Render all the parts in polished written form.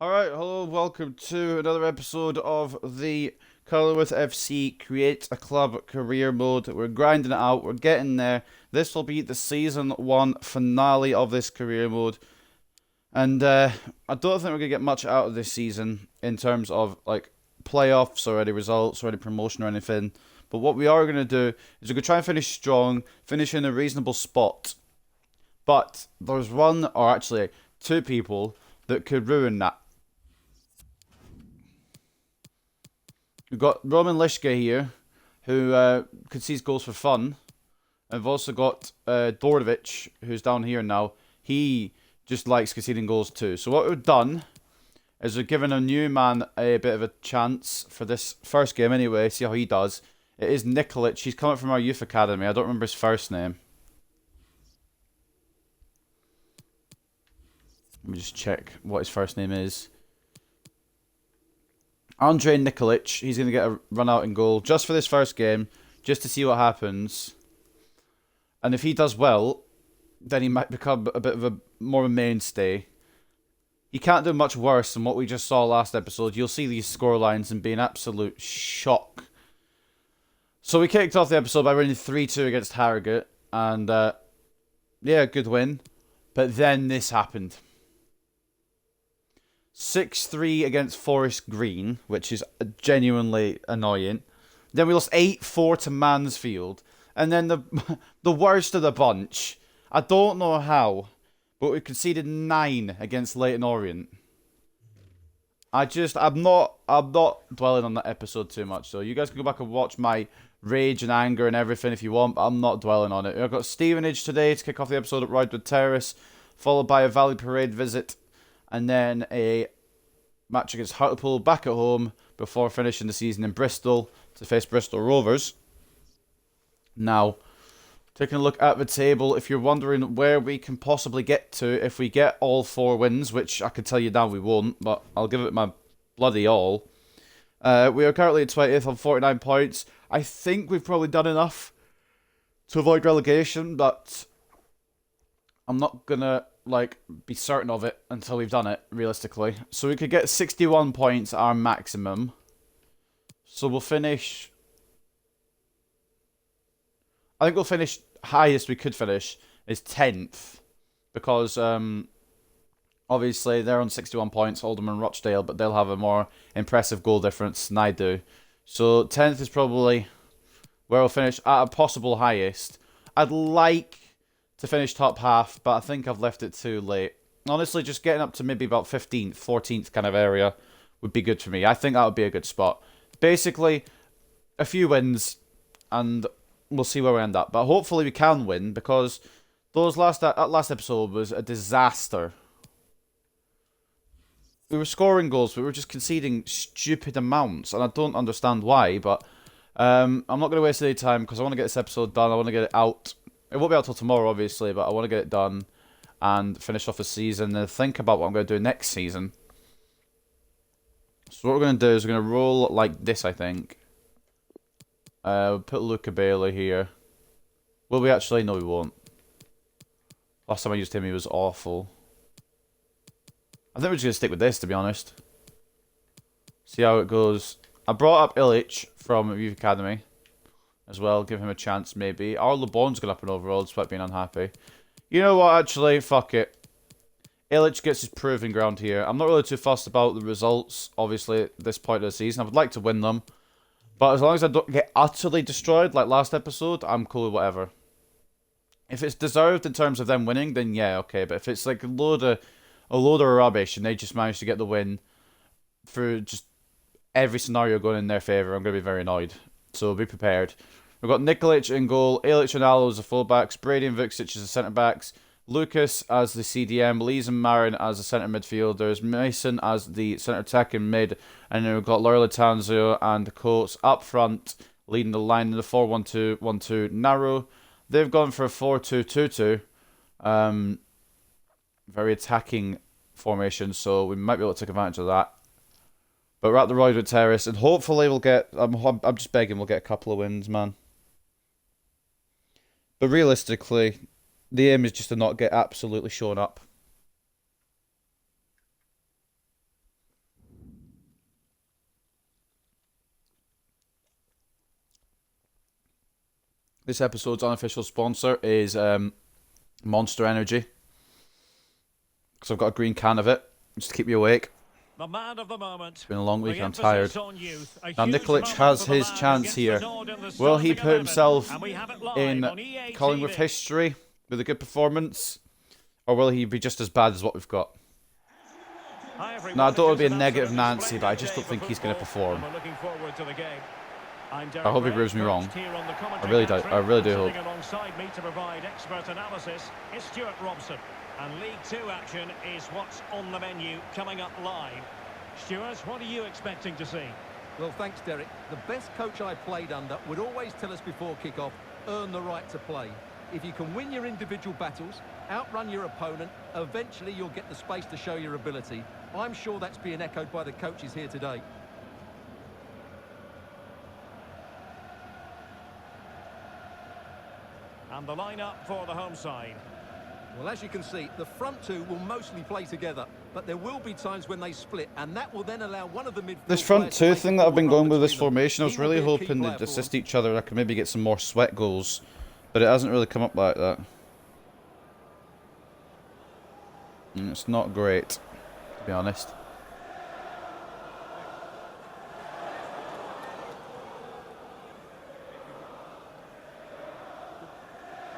Alright, hello, welcome to another episode of the Cullingworth FC Create a Club career mode. We're grinding it out, we're getting there. This will be the season 1 finale of this career mode. And I don't think we're going to get much out of this season in terms of like playoffs or any results or any promotion or anything. But what we are going to do is we're going to try and finish strong, finish in a reasonable spot. But there's one, or actually two people, that could ruin that. We've got Roman Lishka here, who concedes goals for fun. And we've also got Dorovic, who's down here now. He just likes conceding goals too. So what we've done is we've given a new man a bit of a chance for this first game anyway, see how he does. It is Nikolic. He's coming from our youth academy. I don't remember his first name. Let me just check what his first name is. Andrei Nikolic, he's going to get a run out in goal just for this first game, just to see what happens. And if he does well, then he might become a bit of a more of a mainstay. He can't do much worse than what we just saw last episode. You'll see these scorelines and be an absolute shock. So we kicked off the episode by winning 3-2 against Harrogate. And, yeah, good win. But then this happened. 6-3 against Forest Green, which is genuinely annoying. Then we lost 8-4 to Mansfield. And then the worst of the bunch, I don't know how, but we conceded 9 against Leyton Orient. I'm not dwelling on that episode too much, so you guys can go back and watch my rage and anger and everything if you want, but I'm not dwelling on it. I've got Stevenage today to kick off the episode at Roydwood Terrace, followed by a Valley Parade visit, and then a match against Hartlepool back at home before finishing the season in Bristol to face Bristol Rovers. Now, taking a look at the table, if you're wondering where we can possibly get to if we get all 4 wins, which I can tell you now we won't, but I'll give it my bloody all. We are currently at 20th on 49 points. I think we've probably done enough to avoid relegation, but I'm not gonna be certain of it until we've done it, realistically. So we could get 61 points, our maximum. So we'll finish... I think we'll finish highest we could finish is 10th. Because, obviously, they're on 61 points, Oldham and Rochdale, but they'll have a more impressive goal difference than I do. So 10th is probably where we'll finish at a possible highest. I'd like to finish top half, but I think I've left it too late. Honestly, just getting up to maybe about 15th, 14th kind of area would be good for me. I think that would be a good spot. Basically, a few wins, and we'll see where we end up. But hopefully we can win, because that last episode was a disaster. We were scoring goals, but we were just conceding stupid amounts, and I don't understand why, but I'm not going to waste any time, because I want to get this episode done. I want to get it out. It won't be out till tomorrow, obviously, but I want to get it done and finish off the season and think about what I'm going to do next season. So what we're going to do is we're going to roll like this, I think. We'll put Luca Bailey here. Will we actually? No, we won't. Last time I used him, he was awful. I think we're just going to stick with this, to be honest. See how it goes. I brought up Illich from Youth Academy as well. Give him a chance, maybe. Our LeBon's gone up in overall, despite being unhappy. You know what, actually? Fuck it. Illich gets his proving ground here. I'm not really too fussed about the results, obviously, at this point of the season. I would like to win them. But as long as I don't get utterly destroyed, like last episode, I'm cool with whatever. If it's deserved in terms of them winning, then yeah, okay. But if it's like a load of rubbish and they just manage to get the win through just every scenario going in their favour, I'm going to be very annoyed. So be prepared. We've got Nikolic in goal, Illich and Allo as the fullbacks, Brady and Vucic as the centre-backs, Lucas as the CDM, Lees and Marin as the centre midfielders, Mason as the centre attacking mid, and then we've got Laura Latanzio and Coates up front, leading the line in the 4-1-2-1-2 narrow. They've gone for a 4-2-2-2. Very attacking formation, so we might be able to take advantage of that. But we're at the Roydwood Terrace, and hopefully we'll get... I'm just begging we'll get a couple of wins, man. But realistically, the aim is just to not get absolutely shown up. This episode's unofficial sponsor is Monster Energy. Because I've got a green can of it, just to keep you awake. The man of the moment. It's been a long week, I'm tired. Now Nikolic has his chance here. Will he put himself in Cullingworth history with a good performance? Or will he be just as bad as what we've got? Now I don't want to be a negative Nancy, but I just don't think he's going to perform. I hope he proves me wrong. I really do hope. Alongside me to provide expert analysis is Stuart Robson. And League 2 action is what's on the menu coming up live. Stuart, what are you expecting to see? Well, thanks, Derek. The best coach I played under would always tell us before kick-off, earn the right to play. If you can win your individual battles, outrun your opponent, eventually you'll get the space to show your ability. I'm sure that's being echoed by the coaches here today. And the lineup for the home side. Well, as you can see, the front two will mostly play together, but there will be times when they split, and that will then allow one of the midfield. This front two thing that I've been going with this formation, I was really hoping they'd assist each other. I could maybe get some more sweat goals, but it hasn't really come up like that. And it's not great, to be honest.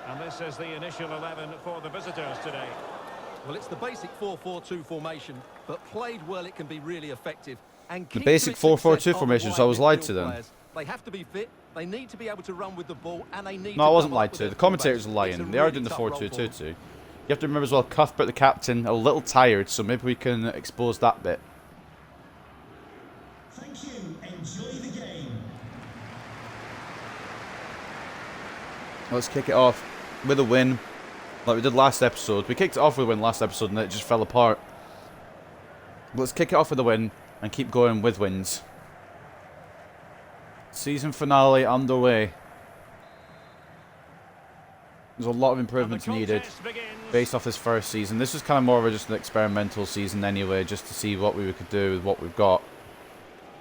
And this is the initial 11 for the visitors today. Well, it's the basic 4-4-2 formation, but played well, it can be really effective. And the basic 4-4-2 formation, so I was lied to them. They have to be fit, they need to be able to run with the ball, and they need No, I wasn't lied to. The commentators are lying. They are doing the 4-2-2 too. You have to remember as well, Cuthbert, the captain, a little tired, so maybe we can expose that bit. Thank you. Enjoy the game. Let's kick it off with a win, like we did last episode. We kicked it off with a win last episode and it just fell apart. Let's kick it off with a win and keep going with wins. Season finale underway. There's a lot of improvements needed based off this first season. This was kind of more of just an experimental season anyway, just to see what we could do with what we've got.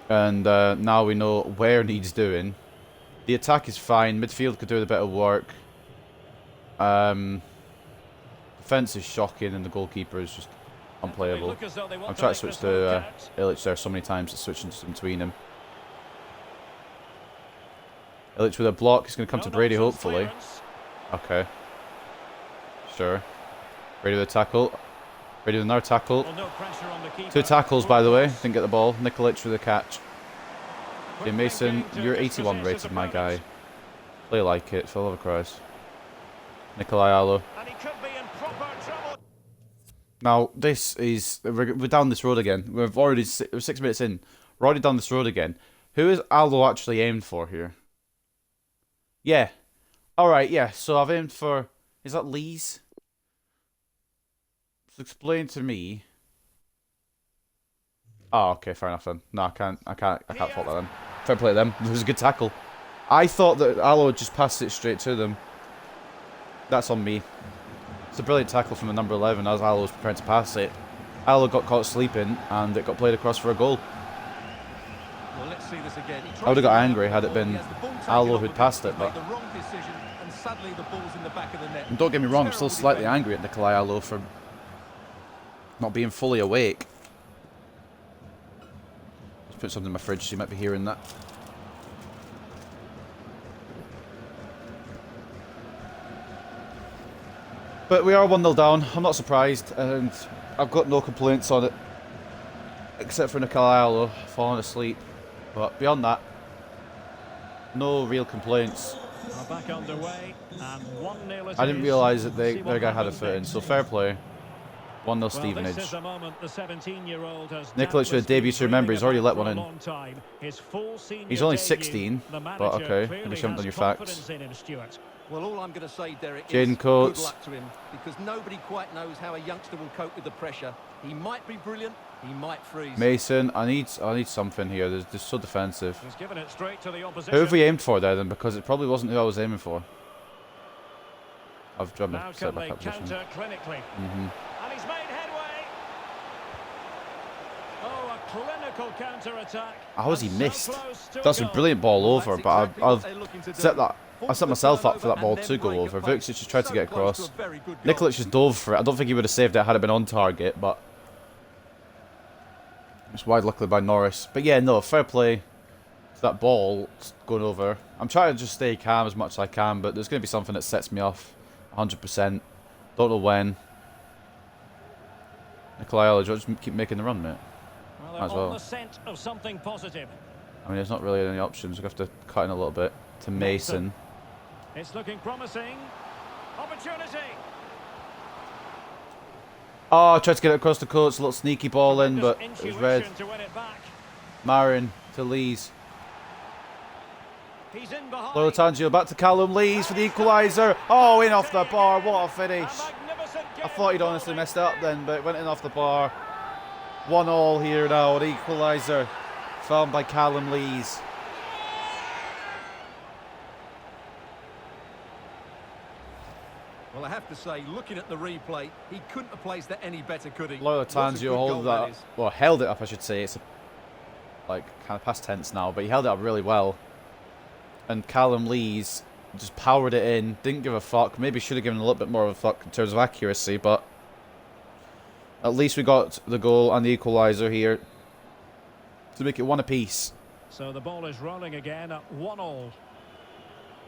And now we know where needs doing. The attack is fine. Midfield could do with a bit of work. Defense is shocking, and the goalkeeper is just unplayable. I'm trying to switch to Illich there so many times, it's switching between him. Illich with a block. He's going to come to Brady, hopefully. Okay. Sure. Brady with a tackle. Brady with another tackle. Two tackles, by the way. Didn't get the ball. Nikolic with a catch. Okay, Mason, you're 81 rated, my guy. Play like it, for the love of Christ. Nikolai Allo. Now, this is... We're down this road again. We're 6 minutes in. We're already down this road again. Who is Allo actually aimed for here? Yeah. Alright, yeah. So I've aimed for... Is that Lee's? So explain to me... Oh, okay, fair enough then. No, I can't fault that then. Fair play to them. It was a good tackle. I thought that Allo had just passed it straight to them. That's on me. It's a brilliant tackle from the number 11 as Allo was preparing to pass it. Allo got caught sleeping and it got played across for a goal. Well, let's see this again. I would have got angry had it been Allo who'd passed it, but... And don't get me wrong, I'm still slightly angry at Nikolai Allo for not being fully awake. Let's put something in my fridge so you might be hearing that. But we are 1-0 down. I'm not surprised, and I've got no complaints on it. Except for Nikolai Allo falling asleep. But beyond that, no real complaints. Back underway, and 1-0 I didn't realise that their guy had a foot in, so fair play. 1-0 Stevenage. Nikolic with a debut to remember, he's already let one in. He's only 16, but okay, at least you haven't done your facts. Well, all I'm going to say, Derek, Jaden is Coates. good luck to him, because nobody quite knows how a youngster will cope with the pressure. He might be brilliant, he might freeze. Mason, I need something here. They're so defensive. He's given it straight to the opposition. Who have we aimed for there then? Because it probably wasn't who I was aiming for. I've dropped my set back up position. And he's made headway. Oh, a clinical counter-attack. How has he missed? That's a brilliant ball over, but I've set that I set myself up for that ball to go over. Vucic just tried to get across. Nikolic just dove for it. I don't think he would have saved it had it been on target, but it's wide luckily by Norris. But yeah, no, fair play to that ball going over. I'm trying to just stay calm as much as I can, but there's going to be something that sets me off 100%. Don't know when. Nikolai, just keep making the run, mate. Well, Might as well. on the scent of something positive. I mean, there's not really any options. We have to cut in a little bit to Mason. It's looking promising. Opportunity. Oh, I tried to get it across the court. It's a little sneaky ball in, but it was red. To win it back. Marin to Lees. He's in behind. Loyal Tangio back to Callum Lees for the equaliser. Oh, in off the bar. What a finish. I thought he'd honestly messed it up then, but it went in off the bar. 1-1 here now. The equaliser found by Callum Lees. Well, I have to say, looking at the replay, he couldn't have placed that any better, could he? Loyal Tangio held that up. Well, held it up, I should say. It's like kind of past tense now, but he held it up really well. And Callum Lees just powered it in, didn't give a fuck. Maybe should have given a little bit more of a fuck in terms of accuracy, but at least we got the goal and the equaliser here to make it 1 apiece. So the ball is rolling again at 1-1.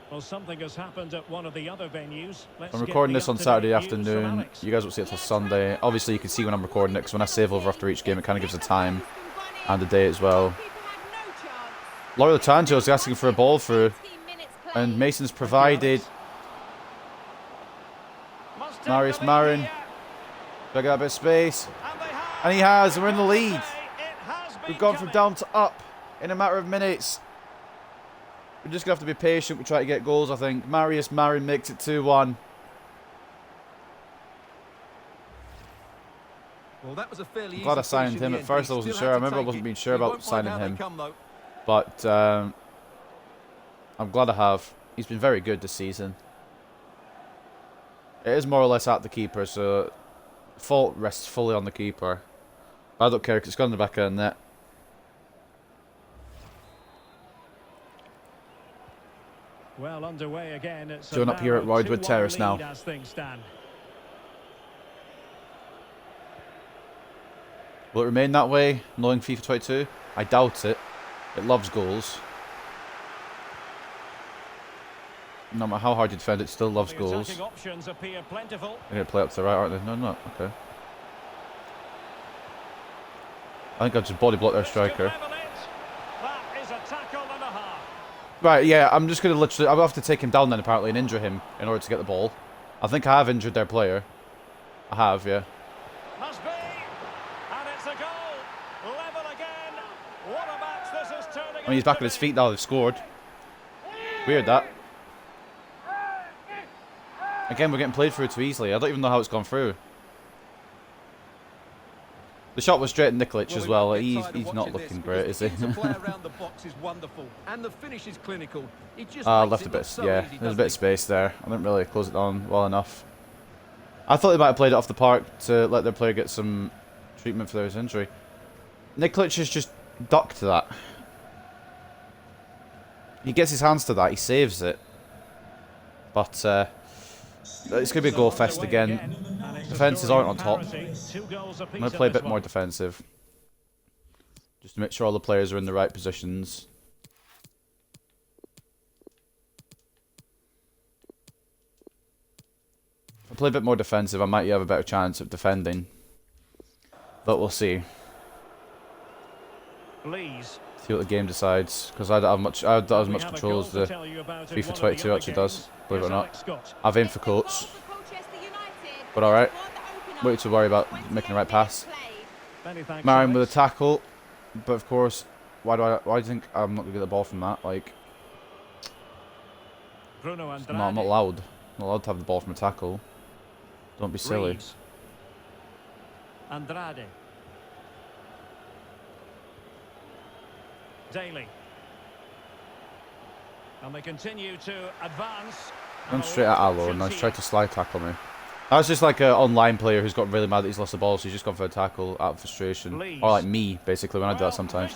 Well, something has happened at one of the other venues. I'm recording this on Saturday afternoon. You guys won't see it till Sunday. Obviously, you can see when I'm recording it, because when I save over after each game, it kind of gives the time and the day as well. Loyal Tangio is asking for a ball through, and Mason's provided. Marius Marin. Do I get a bit of space? And he has, and we're in the lead. We've gone from down to up in a matter of minutes. We're just going to have to be patient. We try to get goals, I think. Marius Marin makes it 2-1. Well, that was a fairly I'm glad I signed him. At first I wasn't sure. I remember I wasn't being sure about signing him. But I'm glad I have. He's been very good this season. It is more or less at the keeper, so fault rests fully on the keeper. But I don't care because it's gone in the back of the net. Well underway again. It's Join up here at Roydwood Terrace now. As things stand. Will it remain that way, knowing FIFA 22? I doubt it. It loves goals. No matter how hard you defend, it still loves goals. Options appear plentiful. They're going to play up to the right, aren't they? No, not. Okay. I think I've just body blocked their striker. That is a tackle and a half. Right, yeah, I'm just going to literally... I'll have to take him down then, apparently, and injure him in order to get the ball. I think I have injured their player. I have, yeah. Must be. And it's a goal. Level again. What a match this is turning. I mean, he's back on his feet now. They've scored. Weird, that. Again, we're getting played through too easily. I don't even know how it's gone through. The shot was straight at Nikolic as well. He's not looking great, is he? Left a bit. Yeah, there's a bit of space there. I didn't really close it down well enough. I thought they might have played it off the park to let their player get some treatment for his injury. Nikolic has just ducked to that. He gets his hands to that. He saves it. But it's going to be a goal fest again. Defences aren't on top. I'm going to play a bit more defensive. Just to make sure all the players are in the right positions. If I play a bit more defensive, I might have a better chance of defending. But we'll see. See what the game decides. Because I don't have as much control as the FIFA 22 actually does. Believe it or not. I've aimed for coach. But alright. Wait to worry about making the right pass. Marin with a tackle. But of course, why do you think I'm not going to get the ball from that? Like, no, I'm not allowed. I'm not allowed to have the ball from a tackle. Don't be silly. Andrade. Daly. And they continue to advance. I'm straight at Allo and he's tried to slide tackle me. That was just like an online player who's got really mad that he's lost the ball, so he's just gone for a tackle out of frustration. Or like me, basically, when I do that sometimes.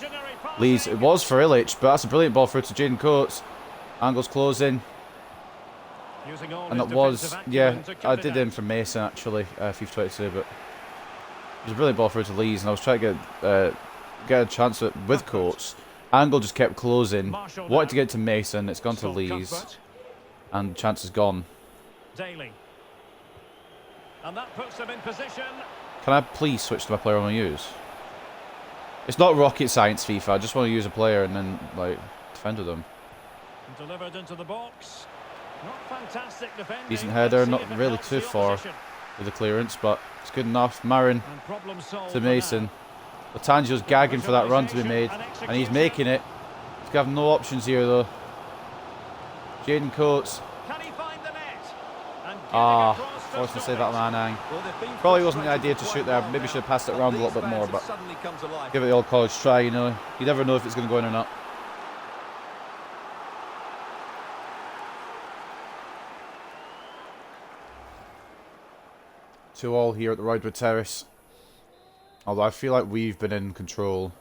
Lees, it was for Illich, but that's a brilliant ball through to Jaden Coates. Angle's closing. Using all And his that was, defensive yeah, acumen to I cut it did in out. for Mason actually, FIFA 22, but it was a brilliant ball through to Lees, and I was trying to get a chance at it with Coates. Angle just kept closing. Marshall Wanted to now. get to Mason, it's gone to Saw Lees, Cuthbert. and the chance is gone. Daly. And that puts them in position. Can I please switch to my player I want to use? It's not rocket science, FIFA. I just want to use a player and then, like, defend with them. Delivered into the box. Not fantastic defending. Decent header, Let's see not if it really helps too the far opposition. with the clearance, but it's good enough. Marin And problem solved to for Mason. now. Latangio's gagging for that run to be made, and he's making it. He's got no options here, though. Jaden Coates. Can he find the net? And getting Ah, across to forced to stop save it. that Manang. Well, they've been Probably wasn't the frustrated idea for to quite shoot a there. while Maybe now. should have passed it But around a little these bit more, fans but have suddenly come to life. give it the old college try, you know. You never know if it's going to go in or not. Two all here at the Roydwood Terrace. Although I feel like we've been in control.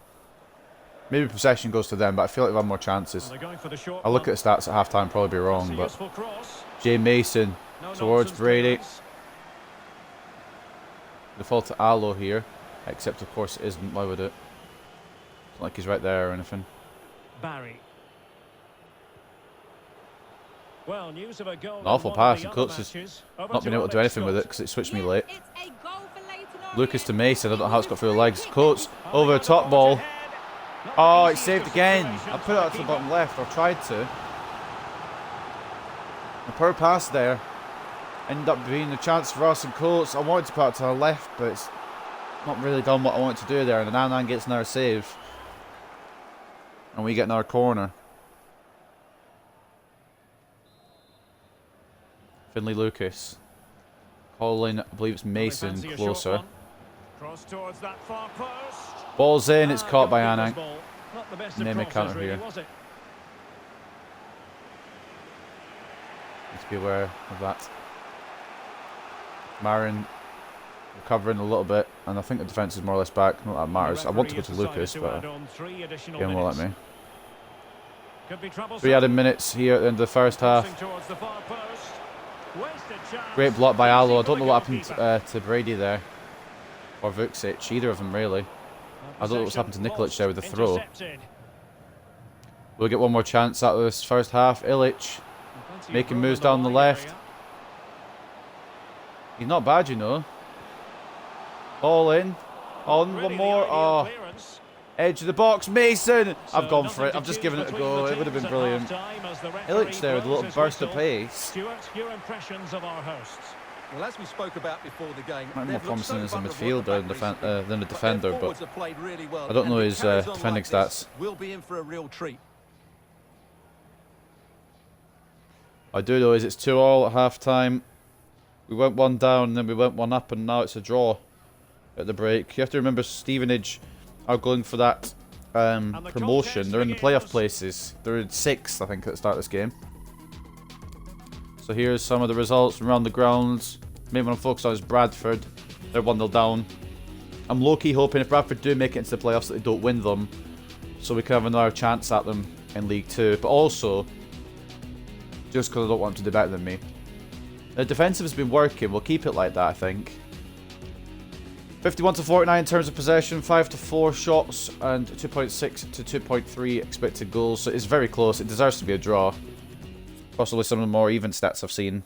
Maybe possession goes to them, but I feel like we've had more chances. They're going for the short I'll look one. at the stats at half-time, probably be It's wrong, a but useful cross. Jay Mason No towards nonsense Brady. clearance. The fault to Aloe here, except of course it isn't. Why would it? It's not like he's right there or anything. Barry. Well, news of a goal An awful in one of pass, the and other Coates has matches. Over not to been able to do our anything with it next because it switched me Yes, late. it's a goal for Leighton Lucas to Orient. Mason, I don't know how it's got through the legs. Quick Coates goal. over the top ball. Not Oh, the it's easiest saved of again. situations I put it for out to the keeper. bottom left, or tried to. The poor pass there ended up being a chance for us and Coates. I wanted to put it to the left, but it's not really done what I wanted to do there. And the Nanan gets another save. And we get another corner. Finley Lucas. Calling, I believe it's Mason, Fancy a short closer. one. Cross towards that far post. Ball's in, it's caught by Goalkeeper's Anang. ball. Not the best of Name a crosses, counter really, here. was it? Let's be aware of that. Marin recovering a little bit, and I think the defence is more or less back. Not that matters. I want to go to Lucas, but game will let me. Three added minutes here at the end of the first half. Great block by Aloe. I don't know what happened to Brady there. Or Vucic, either of them really. I don't know what's happened to Nikolic there with the throw. We'll get one more chance out of this first half. Ilic making moves down the left. He's not bad, you know. Ball in. On, one more. Oh, edge of the box. Mason! I've gone for it. I've just given it a go. It would have been brilliant. Ilic there with a little burst of pace. Stuart, your impressions of our hosts. Well, as we spoke about before the game, Might be more they've looked promising so as a vulnerable at the midfielder back recently, than a but defender, their but forwards have played really well, I don't know and his if it carries on defending like this, stats. We'll be in for a real treat. I do know is it's 2-2 at half time. We went one down and then we went one up, and now it's a draw at the break. You have to remember Stevenage are going for that promotion. They're in the playoff places. They're in 6th, I think, at the start of this game. So here's some of the results from around the grounds. Main one I'm focused on is Bradford. They're 1-0 down. I'm low-key hoping if Bradford do make it into the playoffs that they don't win them, so we can have another chance at them in League 2. But also, just because I don't want them to do better than me. The defensive has been working. We'll keep it like that, I think. 51 to 49 in terms of possession, 5 to 4 shots, and 2.6 to 2.3 expected goals. So it's very close. It deserves to be a draw. Possibly some of the more even stats I've seen.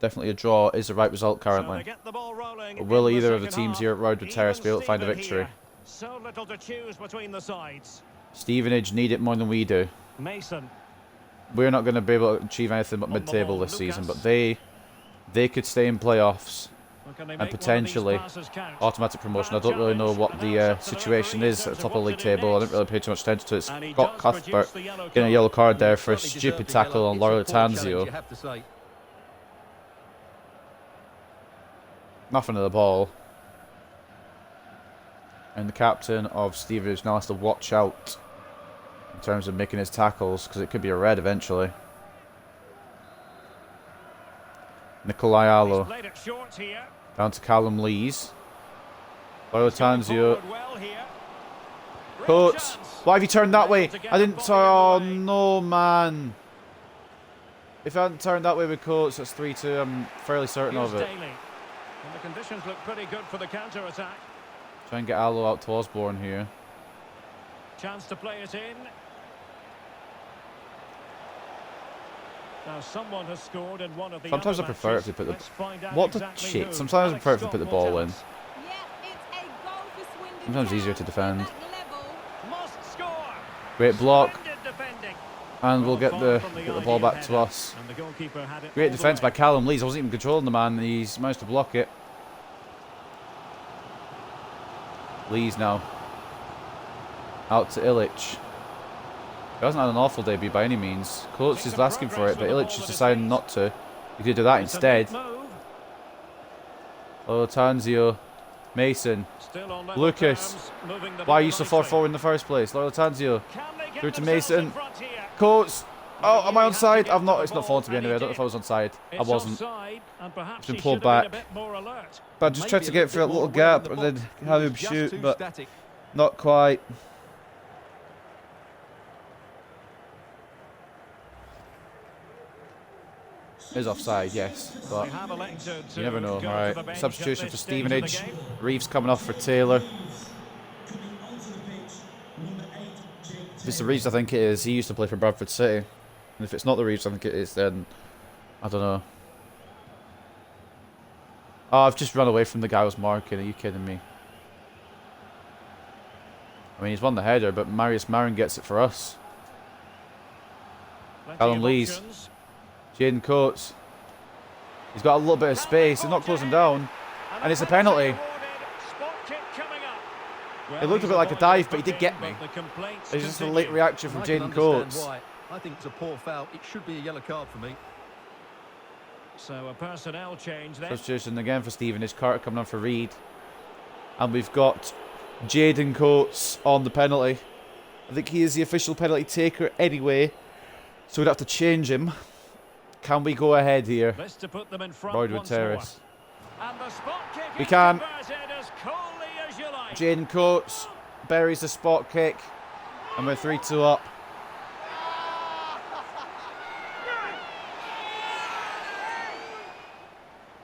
Definitely a draw is the right result currently. But will either of the teams here at Roydwood Terrace be able to find a victory? So little to choose between the sides. Stevenage need it more than we do. Mason. We're not going to be able to achieve anything but mid-table this season, but they could stay in playoffs and potentially automatic promotion. I don't really know what the situation is at the top of the league table. I didn't really pay too much attention to it. It's got Cuthbert getting a yellow card there for a stupid tackle on Laura Tanzio. Nothing of the ball. And the captain of Stevenage now has to watch out in terms of making his tackles, because it could be a red eventually. Nikolai Alo. Down to Callum Lees. Laura Tanzio. Coates. Why have you turned that way? I didn't... Oh, no, man. If it hadn't turned that way with Coates, it's 3-2. I'm fairly certain Here's of it. Daly. And the conditions look pretty good for the counter-attack. Try and get Allo out to Osborne here. Chance to play it in. Now someone has scored in one of the Sometimes I other prefer if matches. they put Let's find out What the exactly shit? who. Sometimes I Alex prefer if they Scott put the will ball tell in. us. Yeah, it's a goal for Swindon. Sometimes easier to defend. Must score. Great block. Splendid defending. And we'll get the ball back idea to us. And the goalkeeper had it Great all the defence way. by Callum Lees. I wasn't even controlling the man. He's managed to block it. Lees now. Out to Illich. He hasn't had an awful debut by any means. Coates is asking for it, but Illich is deciding not to. He could do that It's a instead. big move. Oh, Tanzio. Mason. Still on level Lucas. terms, moving the Why are ball you so far nicely. forward in the first place? Lord Tanzio. Can they get Through to themselves Mason. in front here? Coates. Oh, am I He had to onside? get I'm not. the It's not ball, fallen to me and he anyway. I don't know did. if I was onside. I It's wasn't. offside, and perhaps It's been he pulled should have been back. a bit more alert. But I just tried to Maybe get through a bit little more aware in gap the and then box. He have was him just shoot, too but static. not quite. Is offside, yes, but They have elected to you never know. go All to right, the bench substitution at for this stage of the Stevenage. game. Reeves coming off for Taylor. Coming onto the pitch, number 8, Jake If it's the Reeves, I think it is. He used to play for Bradford City, and if it's not the Reeves, I think it is. Then I don't know. Oh, I've just run away from the guy I was marking. Are you kidding me? I mean, he's won the header, but Marius Marin gets it for us. Plenty Callum of Lees. options. Jaden Coates. He's got a little bit of space. He's not closing down. And it's a penalty. Awarded. Spot kick coming up. Well, It looked a he's bit like a avoided dive, but he did booking, get me. but the complaints It's just a continue. late reaction from I can Jaden understand Coates. why. I think it's a poor foul. It should be a yellow card for me. So a personnel change there. Substitution again for Stevenage. Carter coming on for Reed. And we've got Jaden Coates on the penalty. I think he is the official penalty taker anyway. So we'd have to change him. Can we go ahead here? This to put them in front Boydwood once more. Terrace. And the spot kick We is can. converted as coolly as you like. Jaden Coates buries the spot kick. And we're 3-2 up.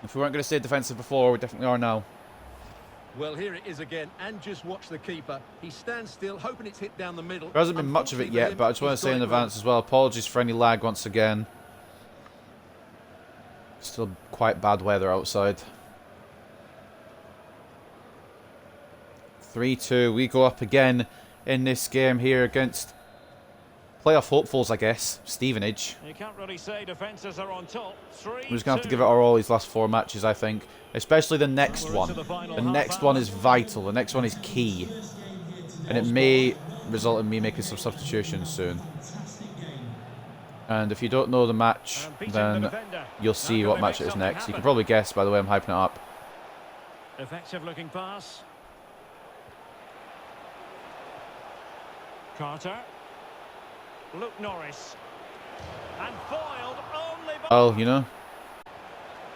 If we weren't going to stay defensive before, we definitely are now. Well, here it is again, and just watch the keeper. He stands still, hoping it's hit down the middle. There hasn't been much of it Unfortunately for yet, him, but I just want to he's say got in it wrong. advance as well, apologies for any lag once again. Still quite bad weather outside. 3-2, we go up again in this game here against playoff hopefuls, I guess, Stevenage. You can't really say defences are on top. We're just going to have to give it our all these last 4 matches, I think. Especially the next We're one. into the final The half next hour. one is vital. The next one is key. And it may result in me making some substitutions soon. And if you don't know the match, And beating the then defender. you'll see Now what can they match it make is something next. You can happen? probably guess by the way I'm hyping it up. Effective looking pass. Carter. Luke Norris. And foiled only by... Oh, you know?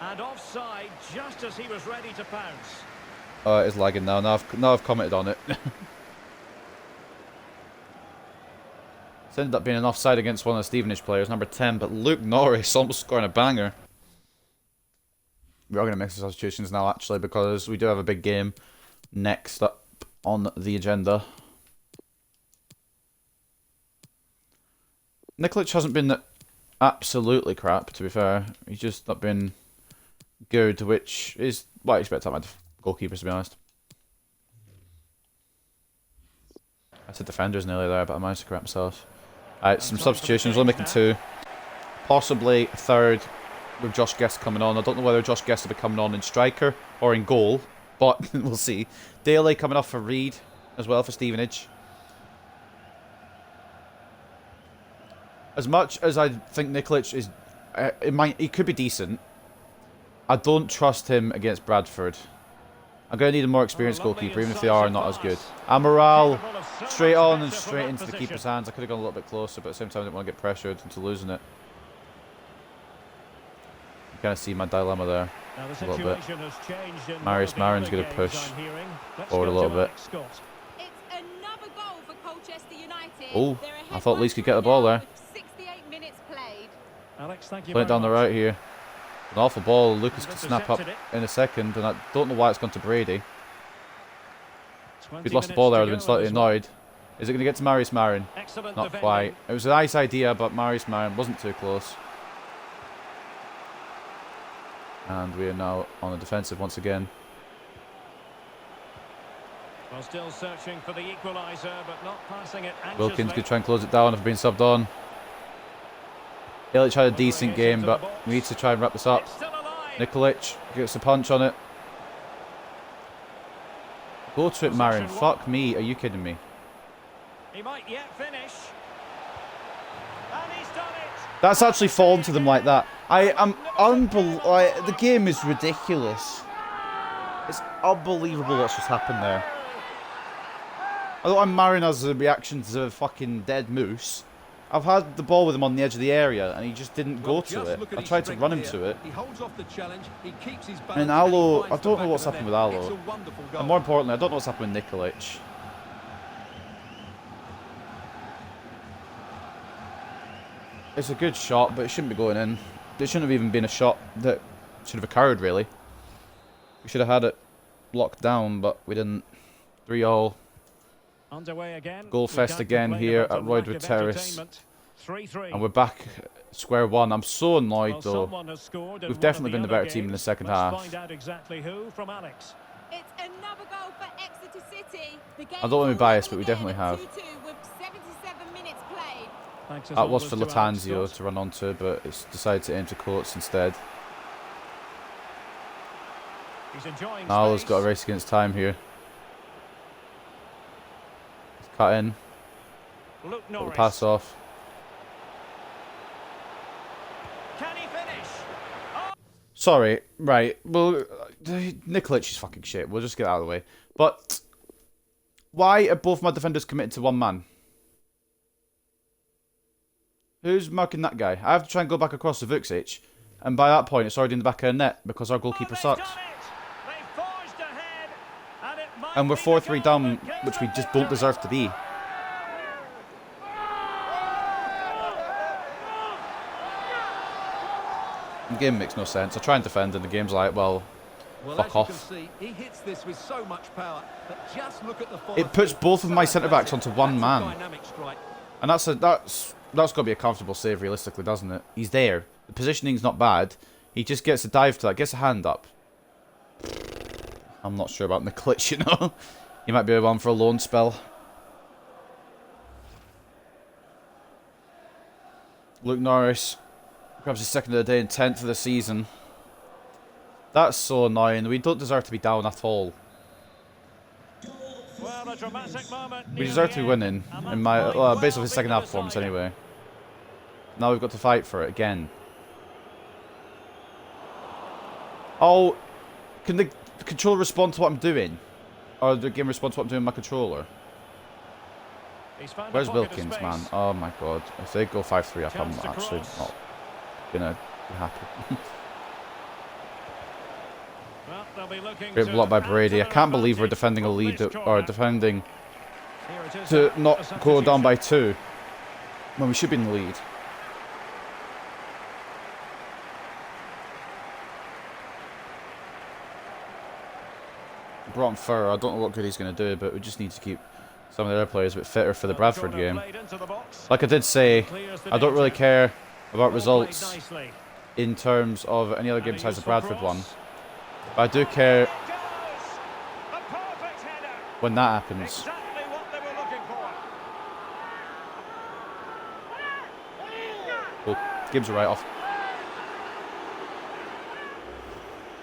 And offside just as he was ready to pounce. Oh, it is lagging now. Now I've commented on it. It's ended up being an offside against one of the Stevenage players, number 10, but Luke Norris almost scoring a banger. We are going to make some substitutions now, actually, because we do have a big game next up on the agenda. Nikolic hasn't been absolutely crap, to be fair. He's just not been good, which is what I expect out of my goalkeepers, to be honest. I said defenders nearly there, but I managed to correct myself. Alright, some substitutions. We're only making 2. Possibly a third with Josh Guest coming on. I don't know whether Josh Guest will be coming on in striker or in goal, but we'll see. Daly coming off for Reed as well for Stevenage. As much as I think Nikolic is, he could be decent. I don't trust him against Bradford. I'm going to need a more experienced goalkeeper, even if they are not as good. Amaral, straight on and straight into the keeper's hands. I could have gone a little bit closer, but at the same time I didn't want to get pressured into losing it. You kind of see my dilemma there Now the a little bit. situation has changed in Marius one of the Marin's other going to games, push I'm hearing. Let's forward a go little to bit. Alex Scott. It's another goal for Colchester United. Oh, They're I ahead thought Leeds could get the 1-0 ball now there. with 68 minutes played. Alex, thank you Playing it very down the much. right here. An awful ball. Lucas could snap up Intercepted in a second, and I don't know why it's gone to Brady. 20 If he'd lost the minutes ball there, to I'd have been go slightly in this one. annoyed. Is it going to get to Marius Marin? Excellent Not defending. quite. It was a nice idea, but Marius Marin wasn't too close. And we are now on the defensive once again. Well, still searching for the equaliser, but not passing it anxiously. Wilkins could try and close it down if being subbed on. Ilic had a decent game, but we need to try and wrap this up. It's still alive. Nikolic gets a punch on it. Go to it, Marin. Fuck me. Are you kidding me? He might yet finish. And he's done it. That's actually fallen to them like that. I am unbelievable. The game is ridiculous. It's unbelievable what's just happened there. Although I'm Marin has the reactions of a fucking dead moose, I've had the ball with him on the edge of the area and he just didn't go to it. I tried to run him to it. He holds off the challenge. He keeps his balance. And and he Allo, finds I the don't back know what's of the happened with net. Allo. It's a wonderful goal. And more importantly, I don't know what's happened with Nikolic. It's a good shot, but it shouldn't be going in. There shouldn't have even been a shot that should have occurred, really. We should have had it locked down, but we didn't. 3-all. Underway again. Goal We fest can't again complain here about at a lack Roydwood of Terrace. entertainment. 3-3. And we're back square one. I'm so annoyed, Well, though. someone has scored in We've one definitely of been the other better team in the games. second Let's half. find out exactly who from Alex. It's another goal for Exeter City. The game I don't want to be biased, but we level definitely again have. at 2-2 with 77 minutes played. Thanks as That was always for to Alex Latanzio Scott. to run onto, but it's decided to aim to Coates instead. He's enjoying Nala's space. got a race against time here. He's cut in. Luke Got the Norris. pass off. Can he finish? Sorry, right. Well, Nikolic is fucking shit. We'll just get out of the way. But why are both my defenders committed to one man? Who's marking that guy? I have to try and go back across to Vucic, and by that point it's already in the back of the net because our goalkeeper sucks. They forged ahead, and it might And we're be the 4-3 goal down, that gives which we them just don't victory. deserve to be. The game makes no sense. I try and defend, and the game's like, well, Well, fuck as you off. can see, he hits this with so much power, but just look at the It puts both of my centre-backs onto one That's a man. dynamic strike. And that's got to be a comfortable save, realistically, doesn't it? He's there. The positioning's not bad. He just gets a dive to that, gets a hand up. I'm not sure about Nikolic, you know. He might be one for a loan spell. Luke Norris grabs his second of the day and 10th of the season. That's so annoying. We don't deserve to be down at all. Well, a dramatic moment We near deserve the to be end, winning, and in that my might well basically be second the half performance decider. anyway. Now we've got to fight for it again. Oh, can the controller respond to what I'm doing? Or the game respond to what I'm doing with my controller? He's found a Where's pocket of Wilkins, space. man? Oh my god. If they go 5-3 up, I'm Chance to actually cross. not gonna be happy. Well, they'll be looking Great to block by add to Brady. I their can't believe we're advantage defending a from lead, this or corner. defending Here it is, to a not go substitution. down by 2 when we should be in the lead. Brought on Furr. I don't know what good he's going to do, but we just need to keep some of the other players a bit fitter for the Bradford Corner game. played into the box. Like I did say, Clears the I don't really danger. care about Ball played results nicely. in terms of any other And game a besides the useful Bradford cross. one. But I do care It goes. A perfect header. when that happens. Exactly what they were looking for. Well, Gibbs a write-off.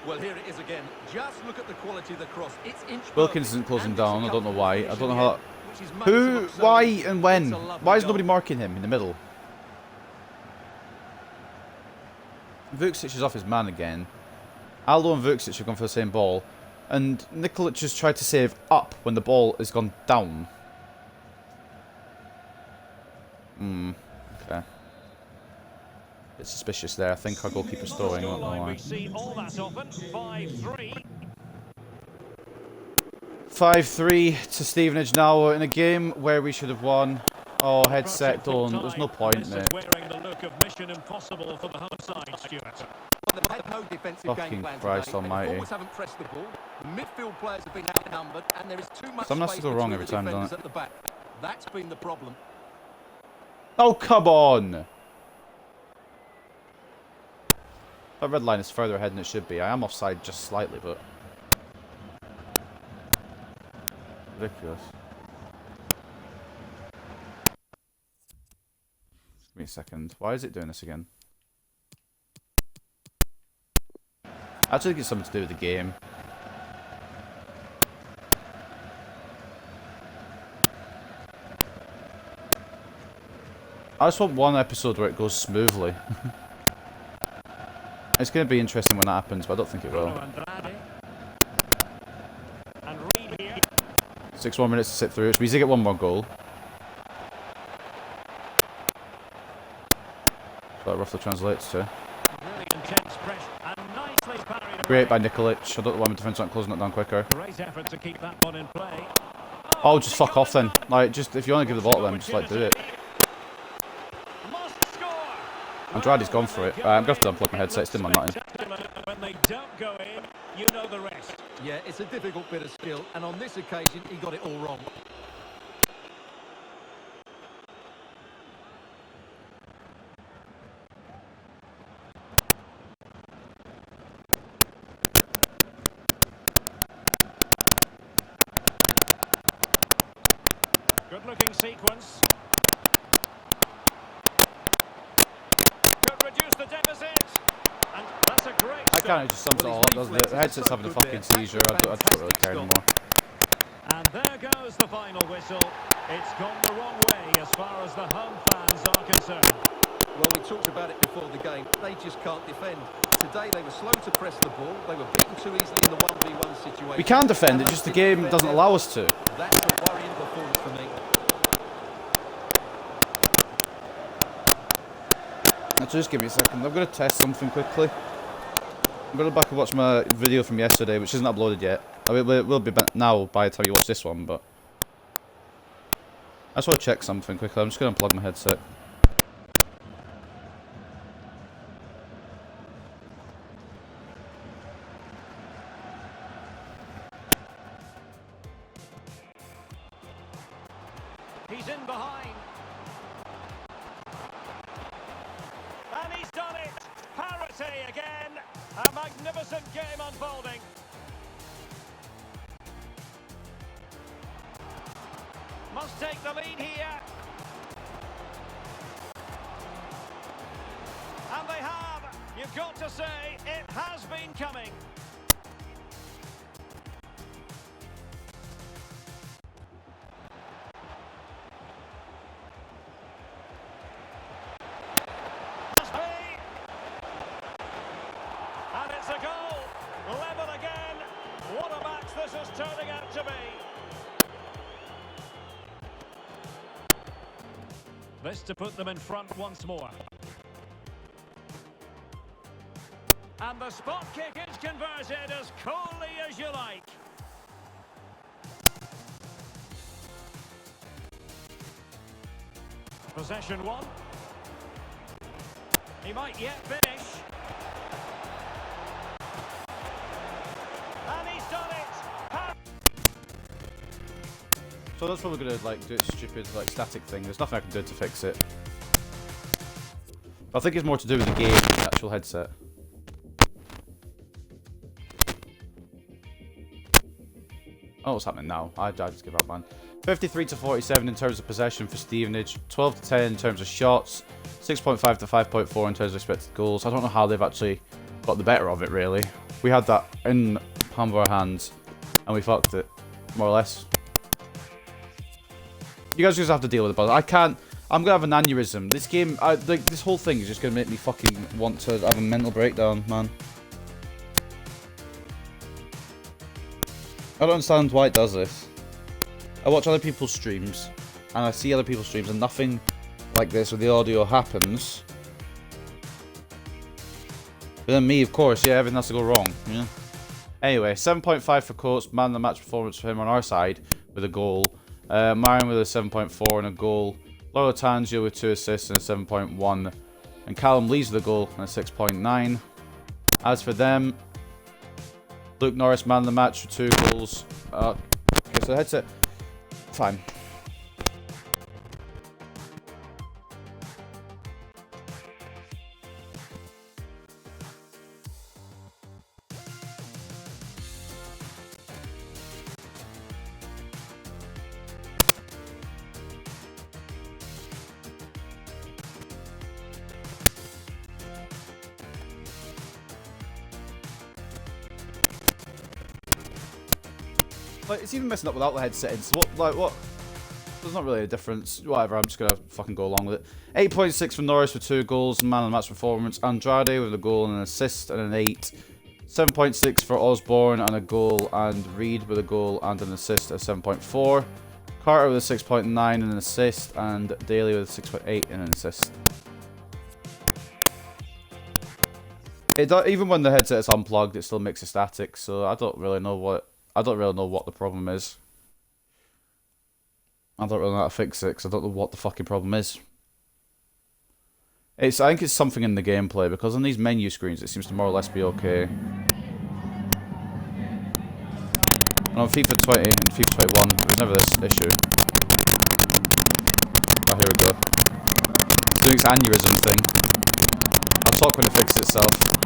Well, here it is again. Just look at the quality of the cross. It's inch Wilkins perfect, isn't closing and it's down. a I don't know comfortable why. I finish don't know in how the that... end, which is made to Who, look so why, easy. and when? It's a lovely Why is goal. nobody marking him in the middle? Vucic is off his man again. Aldo and Vucic have gone for the same ball. And Nikolic just tried to save up when the ball has gone down. Okay. Bit suspicious there. I think our goalkeeper's throwing. I don't know Scoreline why. we see all that often. 5-3. 5-3 to Stevenage now in a game where we should have won. Oh, headset Protecting done. There's no time. point, This is mate. wearing the look of mission. mission impossible for the home side, Stuart. Well, they've had no defensive Fucking game plan Christ today. almighty. They always haven't pressed the ball. The midfield players have been outnumbered, and there is too much Something has space to go wrong between every the time, doesn't defenders it? at the back. That's been the problem. Oh, come on! That red line is further ahead than it should be. I am offside just slightly, but... ridiculous. Give me a second. Why is it doing this again? I actually think it's something to do with the game. I just want one episode where it goes smoothly. It's going to be interesting when that happens, but I don't think it will. 6 more minutes to sit through, which means they get one more goal. So that roughly translates to. Really intense pressure and nicely parried. Great by Nikolic. I don't know why my defence aren't closing it down quicker. Great effort to keep that one in play. Oh, just fuck off then. Like, just if you want to give the ball to them, just like do it. Must score. Andrade's gone for it. I'm going to have to unplug my headset. It's still my nothing. When they don't go in, you know the rest. Yeah, it's a difficult bit of skill, and on this occasion, he got it all wrong. Good-looking sequence. Could reduce the deficit. And that's a great I kind of just sums it all up, doesn't it? The headset's having a fucking seizure. I don't really care anymore. And there goes the final whistle. It's gone the wrong way as far as the home fans are concerned. Well, we talked about it before the game. They just can't defend. Today, they were slow to press the ball. They were beaten too easily in the 1v1 situation. We can defend it, just the game doesn't allow us to. That's a worrying performance for me. Actually, just give me a second. I'm going to test something quickly. I'm going to back and watch my video from yesterday, which isn't uploaded yet. I mean, it will be now by the time you watch this one, but... I just want to check something quickly. I'm just going to unplug my headset. He's in behind. And he's done it. Parity again. A magnificent game unfolding. Must take the lead here. And they have. You've got to say, it has been coming. Must be. And it's a goal. Level again. What a match this is turning out to be. This to put them in front once more. And the spot kick is converted as coolly as you like. Possession one. He might yet finish. And he's done it. So that's probably going to like do its stupid like static thing. There's nothing I can do to fix it. I think it's more to do with the game than the actual headset. Oh, what's happening now? I just give up, man. 53 to 47 in terms of possession for Stevenage. 12 to 10 in terms of shots. 6.5 to 5.4 in terms of expected goals. I don't know how they've actually got the better of it, really. We had that in palm of our hands, and we fucked it, more or less. You guys just have to deal with it, but I can't. I'm gonna have an aneurysm. This game, like this whole thing is just gonna make me fucking want to have a mental breakdown, man. I don't understand why it does this. I watch other people's streams, and I see other people's streams, and nothing like this with the audio happens. But then me, of course, yeah, everything has to go wrong. Yeah. Anyway, 7.5 for Coates, man of the match performance for him on our side with a goal. Marion with a 7.4 and a goal. Laura Tangia with 2 assists and a 7.1. And Callum leads the goal on a 6.9. As for them, Luke Norris, man of the match for 2 goals. Okay, so the headset. Fine. Like, it's even messing up without the headset in, so what? There's not really a difference. Whatever, I'm just gonna fucking go along with it. 8.6 for Norris for 2 goals, man of the match performance. Andrade with a goal and an assist and an 8. 7.6 for Osborne and a goal, and Reed with a goal and an assist at 7.4. Carter with a 6.9 and an assist, and Daly with a 6.8 and an assist. Even when the headset is unplugged, it still makes it static, so I don't really know what the problem is. I don't really know how to fix it, because I don't know what the fucking problem is. I think it's something in the gameplay, because on these menu screens it seems to more or less be okay. And on FIFA 20 and FIFA 21, there's never this issue. Oh, here we go. Doing its aneurysm thing. I'll talk when it fixes itself.